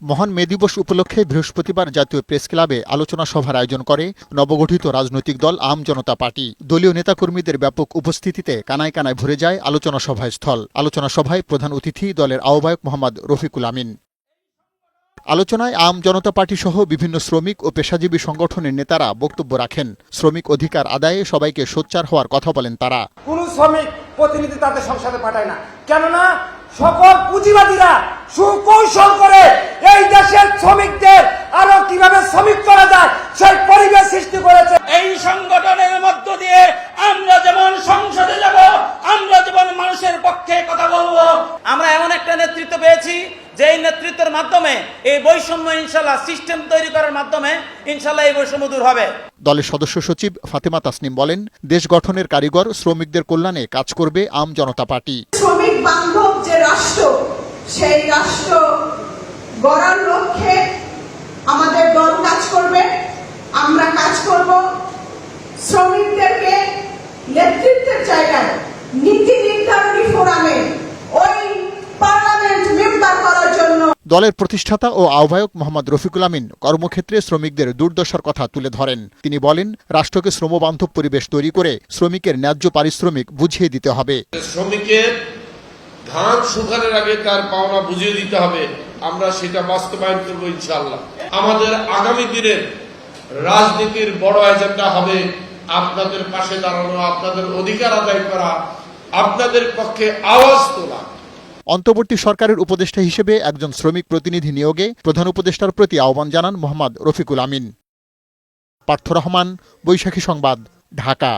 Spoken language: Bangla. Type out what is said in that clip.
মহান মে দিবস উপলক্ষে বৃহস্পতিবার জাতীয় প্রেস ক্লাবে আলোচনা সভার আয়োজন করে নবগঠিত রাজনৈতিক দল আম জনতা পার্টি। দলীয় নেতাকর্মীদের ব্যাপক উপস্থিতিতে কানায় কানায় ভরে যায় আলোচনা সভাস্থল। আলোচনা সভায় প্রধান অতিথি দলের আহ্বায়ক মোহাম্মদ রফিকুল আমিন। আলোচনায় আম জনতা পার্টি সহ বিভিন্ন শ্রমিক ও পেশাজীবী সংগঠনের নেতারা বক্তব্য রাখেন। শ্রমিক অধিকার আদায়ে সবাইকে সোচ্চার হওয়ার কথা বলেন তারা। কোন শ্রমিক প্রতিনিধি তাদের সংসদে পাঠায় না, কেননা সকল পুঁজিবাদীরা সুকৌশল করে এই দেশের শ্রমিকদের আরো কিভাবে শ্রমিক করা যায় সেই পরিবেশ সৃষ্টি করেছে। এই সংগঠনের মধ্য দিয়ে আমরা যেমন সংসদে যাব, আমরা যেমন মানুষের পক্ষে কথা বলবো। আমরা এমন একটা নেতৃত্ব পেয়েছি যে এই নেতৃত্বের মাধ্যমে এই বৈষম্য ইনশাল্লাহ সিস্টেম তৈরি করার মাধ্যমে ইনশাল্লাহ এই বৈষম্য দূর হবে। দলের সদস্য সচিব ফাতেমা তাসনিম বলেন, দেশ গঠনের কারিগর শ্রমিকদের কল্যাণে কাজ করবে আম জনতা পার্টি। শ্রমিক বান্ধব যে রাষ্ট্র, সেই রাষ্ট্র গড়ার লক্ষ্যে আমাদের দল কাজ করবে। আমরা কাজ করব শ্রমিকদেরকে নেতৃত্বের জায়গায় নীতি নির্ধারণী ফোরামে ওই পার্লামেন্ট মেম্বার করার জন্য। দলের প্রতিষ্ঠাতা ও আহ্বায়ক মোহাম্মদ রফিকুল আমিন কর্মক্ষেত্রে শ্রমিকদের দুর্দশার কথা তুলে ধরেন। তিনি বলেন, রাষ্ট্রকে শ্রমবান্ধব পরিবেশ তৈরি করে শ্রমিকের ন্যায্য পারিশ্রমিক বুঝিয়ে দিতে হবে। শ্রমিকের ধান শুকানোর আগে তার পাওনা বুঝিয়ে দিতে হবে। আমরা সেটা বাস্তবায়ন করবো ইনশাআল্লাহ। আমাদের আগামী দিনের রাজনীতির বড় এজেন্ডা হবে আপনাদের পাশে দাঁড়ানো, আপনাদের অধিকার আদায় করা, আপনাদের পক্ষে আওয়াজ তোলা। অন্তর্বর্তী সরকারের উপদেষ্টা হিসেবে একজন শ্রমিক প্রতিনিধি নিয়োগে প্রধান উপদেষ্টার প্রতি আহ্বান জানান মোহাম্মদ রফিকুল আমিন। পার্থ রহমান, বৈশাখী সংবাদ, ঢাকা।